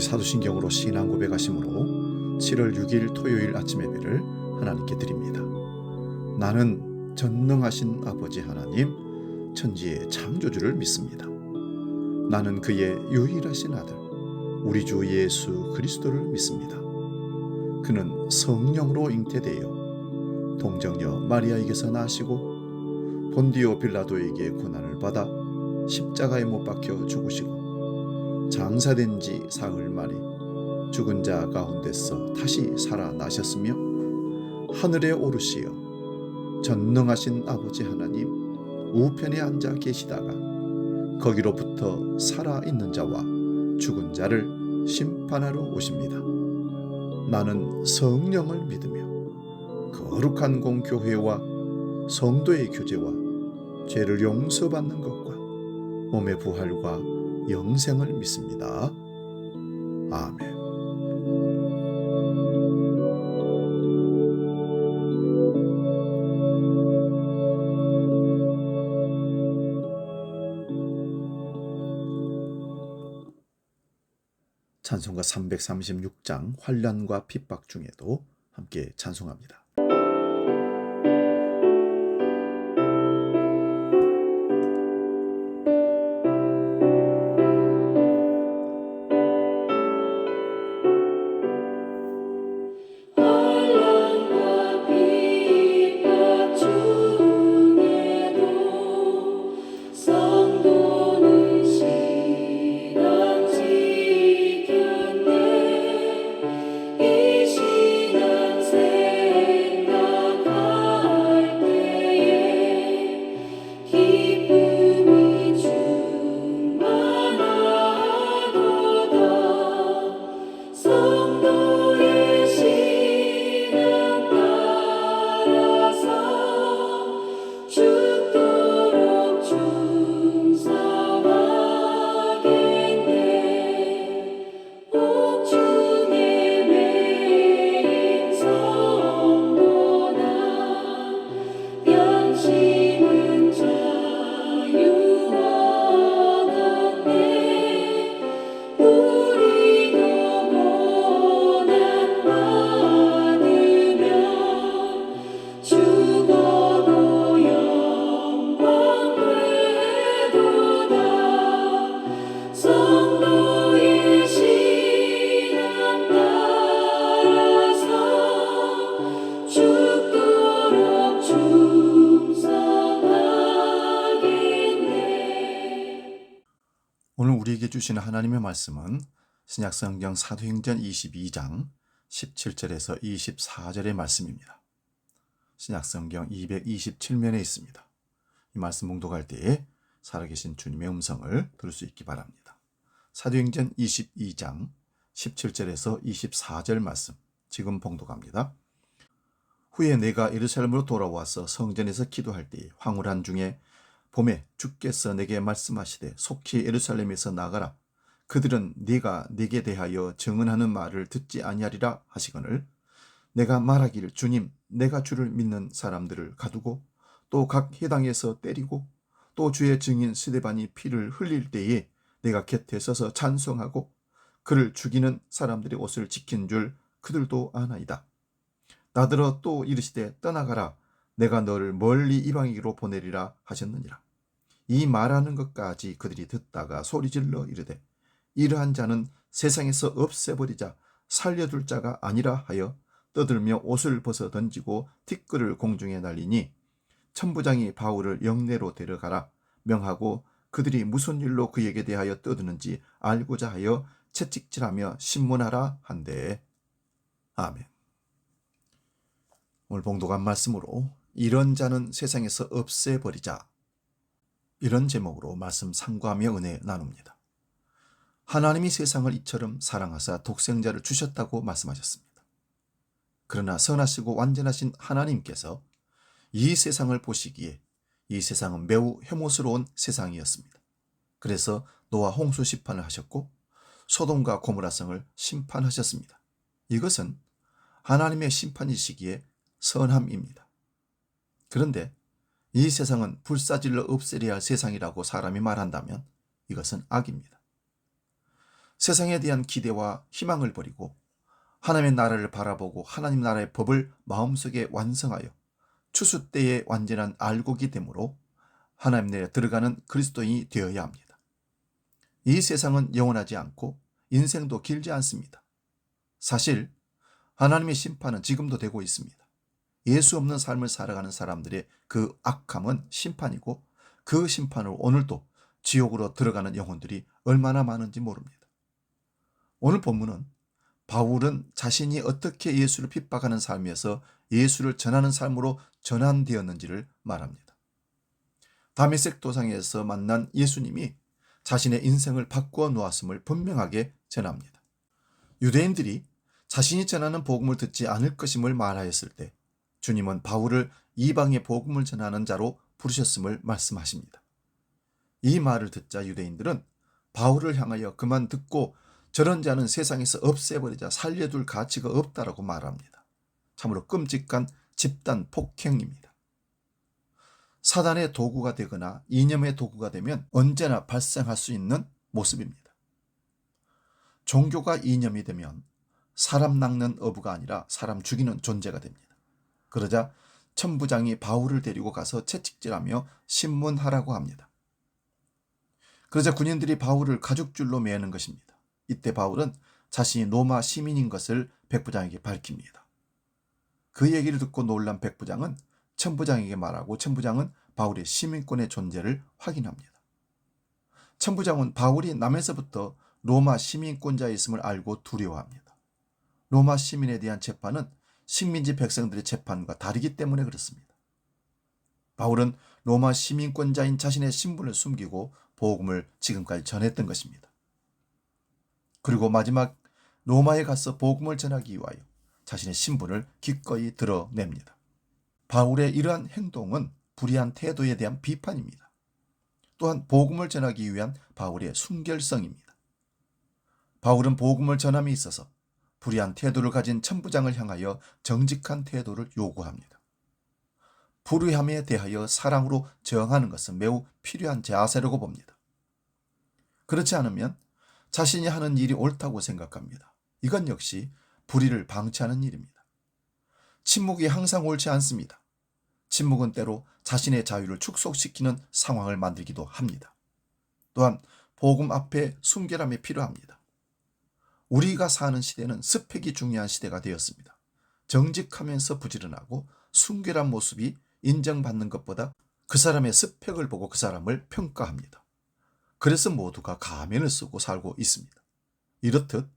같이 사도신경으로 신앙 고백하심으로 7월 6일 토요일 아침 예배를 하나님께 드립니다. 나는 전능하신 아버지 하나님, 천지의 창조주를 믿습니다. 나는 그의 유일하신 아들, 우리 주 예수 그리스도를 믿습니다. 그는 성령으로 잉태되어 동정녀 마리아에게서 나시고 본디오 빌라도에게 고난을 받아 십자가에 못 박혀 죽으시고 장사된 지 사흘 만에 죽은 자 가운데서 다시 살아나셨으며 하늘에 오르시어 전능하신 아버지 하나님 우편에 앉아 계시다가 거기로부터 살아있는 자와 죽은 자를 심판하러 오십니다. 나는 성령을 믿으며 거룩한 공교회와 성도의 교제와 죄를 용서받는 것과 몸의 부활과 영생을 믿습니다. 아멘. 찬송가 336장 환난과 핍박 중에도 함께 찬송합니다. 오늘 우리에게 주시는 하나님의 말씀은 신약성경 사도행전 22장 17절에서 24절의 말씀입니다. 신약성경 227면에 있습니다. 이 말씀 봉독할 때에 살아계신 주님의 음성을 들을 수 있기 바랍니다. 사도행전 22장 17절에서 24절 말씀 지금 봉독합니다. 후에 내가 예루살렘으로 돌아와서 성전에서 기도할 때에 황홀한 중에 봄에 주께서 내게 말씀하시되 속히 예루살렘에서 나가라. 그들은 네가 내게 대하여 증언하는 말을 듣지 아니하리라 하시거늘 내가 말하기를 주님 내가 주를 믿는 사람들을 가두고 또 각 해당에서 때리고 또 주의 증인 스데반이 피를 흘릴 때에 내가 곁에 서서 찬송하고 그를 죽이는 사람들의 옷을 지킨 줄 그들도 아나이다. 나더러 또 이르시되 떠나가라. 내가 너를 멀리 이방에게로 보내리라 하셨느니라. 이 말하는 것까지 그들이 듣다가 소리질러 이르되 이러한 자는 세상에서 없애버리자 살려둘 자가 아니라 하여 떠들며 옷을 벗어 던지고 티끌을 공중에 날리니 천부장이 바울을 영내로 데려가라 명하고 그들이 무슨 일로 그에게 대하여 떠드는지 알고자 하여 채찍질하며 신문하라 한대. 아멘. 오늘 봉독한 말씀으로 이런 자는 세상에서 없애버리자 이런 제목으로 말씀 상고하며 은혜 나눕니다. 하나님이 세상을 이처럼 사랑하사 독생자를 주셨다고 말씀하셨습니다. 그러나 선하시고 완전하신 하나님께서 이 세상을 보시기에 이 세상은 매우 혐오스러운 세상이었습니다. 그래서 노아 홍수 심판을 하셨고 소돔과 고모라성을 심판하셨습니다. 이것은 하나님의 심판이시기에 선함입니다. 그런데 이 세상은 불사질러 없애려야 할 세상이라고 사람이 말한다면 이것은 악입니다. 세상에 대한 기대와 희망을 버리고 하나님의 나라를 바라보고 하나님 나라의 법을 마음속에 완성하여 추수 때의 완전한 알곡이 되므로 하나님 나라에 들어가는 그리스도인이 되어야 합니다. 이 세상은 영원하지 않고 인생도 길지 않습니다. 사실 하나님의 심판은 지금도 되고 있습니다. 예수 없는 삶을 살아가는 사람들의 그 악함은 심판이고 그 심판으로 오늘도 지옥으로 들어가는 영혼들이 얼마나 많은지 모릅니다. 오늘 본문은 바울은 자신이 어떻게 예수를 핍박하는 삶에서 예수를 전하는 삶으로 전환되었는지를 말합니다. 다메섹 도상에서 만난 예수님이 자신의 인생을 바꾸어 놓았음을 분명하게 전합니다. 유대인들이 자신이 전하는 복음을 듣지 않을 것임을 말하였을 때 주님은 바울을 이방의 복음을 전하는 자로 부르셨음을 말씀하십니다. 이 말을 듣자 유대인들은 바울을 향하여 그만 듣고 저런 자는 세상에서 없애버리자 살려둘 가치가 없다라고 말합니다. 참으로 끔찍한 집단 폭행입니다. 사단의 도구가 되거나 이념의 도구가 되면 언제나 발생할 수 있는 모습입니다. 종교가 이념이 되면 사람 낚는 어부가 아니라 사람 죽이는 존재가 됩니다. 그러자 천부장이 바울을 데리고 가서 채찍질하며 신문하라고 합니다. 그러자 군인들이 바울을 가죽줄로 매는 것입니다. 이때 바울은 자신이 로마 시민인 것을 백부장에게 밝힙니다. 그 얘기를 듣고 놀란 백부장은 천부장에게 말하고 천부장은 바울의 시민권의 존재를 확인합니다. 천부장은 바울이 남에서부터 로마 시민권자였음을 알고 두려워합니다. 로마 시민에 대한 재판은 식민지 백성들의 재판과 다르기 때문에 그렇습니다. 바울은 로마 시민권자인 자신의 신분을 숨기고 복음을 지금까지 전했던 것입니다. 그리고 마지막 로마에 가서 복음을 전하기 위하여 자신의 신분을 기꺼이 드러냅니다. 바울의 이러한 행동은 불의한 태도에 대한 비판입니다. 또한 복음을 전하기 위한 바울의 순결성입니다. 바울은 복음을 전함에 있어서 불의한 태도를 가진 천부장을 향하여 정직한 태도를 요구합니다. 불의함에 대하여 사랑으로 저항하는 것은 매우 필요한 자세라고 봅니다. 그렇지 않으면 자신이 하는 일이 옳다고 생각합니다. 이건 역시 불의를 방치하는 일입니다. 침묵이 항상 옳지 않습니다. 침묵은 때로 자신의 자유를 축소시키는 상황을 만들기도 합니다. 또한 복음 앞에 순결함이 필요합니다. 우리가 사는 시대는 스펙이 중요한 시대가 되었습니다. 정직하면서 부지런하고 순결한 모습이 인정받는 것보다 그 사람의 스펙을 보고 그 사람을 평가합니다. 그래서 모두가 가면을 쓰고 살고 있습니다. 이렇듯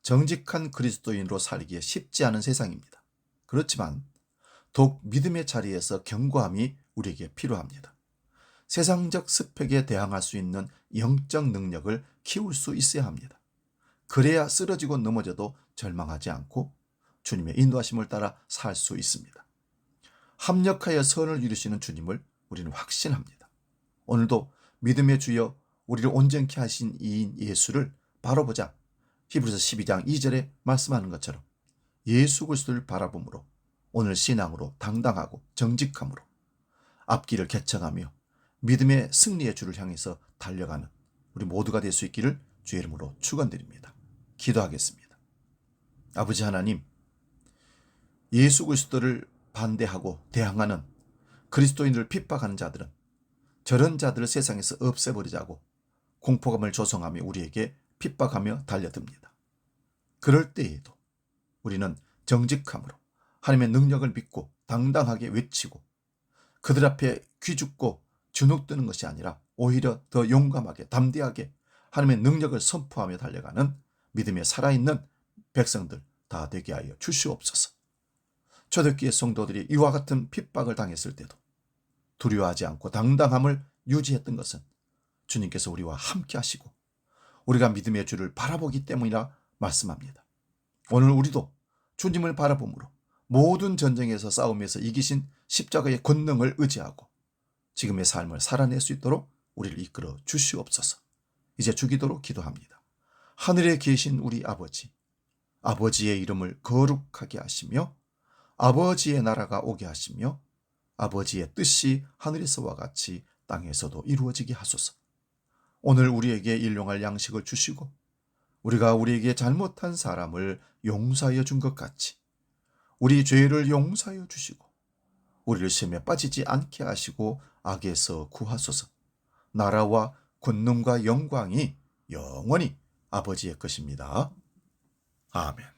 정직한 그리스도인으로 살기에 쉽지 않은 세상입니다. 그렇지만 더욱 믿음의 자리에서 견고함이 우리에게 필요합니다. 세상적 스펙에 대항할 수 있는 영적 능력을 키울 수 있어야 합니다. 그래야 쓰러지고 넘어져도 절망하지 않고 주님의 인도하심을 따라 살 수 있습니다. 합력하여 선을 이루시는 주님을 우리는 확신합니다. 오늘도 믿음의 주여 우리를 온전케 하신 이인 예수를 바라보자. 히브리서 12장 2절에 말씀하는 것처럼 예수 그리스도를 바라봄으로 오늘 신앙으로 당당하고 정직함으로 앞길을 개척하며 믿음의 승리의 주를 향해서 달려가는 우리 모두가 될 수 있기를 주의 이름으로 축원드립니다. 기도하겠습니다. 아버지 하나님, 예수 그리스도를 반대하고 대항하는 그리스도인들을 핍박하는 자들은 저런 자들을 세상에서 없애버리자고 공포감을 조성하며 우리에게 핍박하며 달려듭니다. 그럴 때에도 우리는 정직함으로 하나님의 능력을 믿고 당당하게 외치고 그들 앞에 귀죽고 주눅드는 것이 아니라 오히려 더 용감하게 담대하게 하나님의 능력을 선포하며 달려가는 믿음에 살아있는 백성들 다 되게 하여 주시옵소서. 초대교회 성도들이 이와 같은 핍박을 당했을 때도 두려워하지 않고 당당함을 유지했던 것은 주님께서 우리와 함께 하시고 우리가 믿음의 주를 바라보기 때문이라 말씀합니다. 오늘 우리도 주님을 바라봄으로 모든 전쟁에서 싸움에서 이기신 십자가의 권능을 의지하고 지금의 삶을 살아낼 수 있도록 우리를 이끌어 주시옵소서. 이제 주기도록 기도합니다. 하늘에 계신 우리 아버지, 아버지의 이름을 거룩하게 하시며 아버지의 나라가 오게 하시며 아버지의 뜻이 하늘에서와 같이 땅에서도 이루어지게 하소서. 오늘 우리에게 일용할 양식을 주시고 우리가 우리에게 잘못한 사람을 용서하여 준 것 같이 우리 죄를 용서하여 주시고 우리를 시험에 빠지지 않게 하시고 악에서 구하소서. 나라와 권능과 영광이 영원히 아버지의 것입니다. 아멘.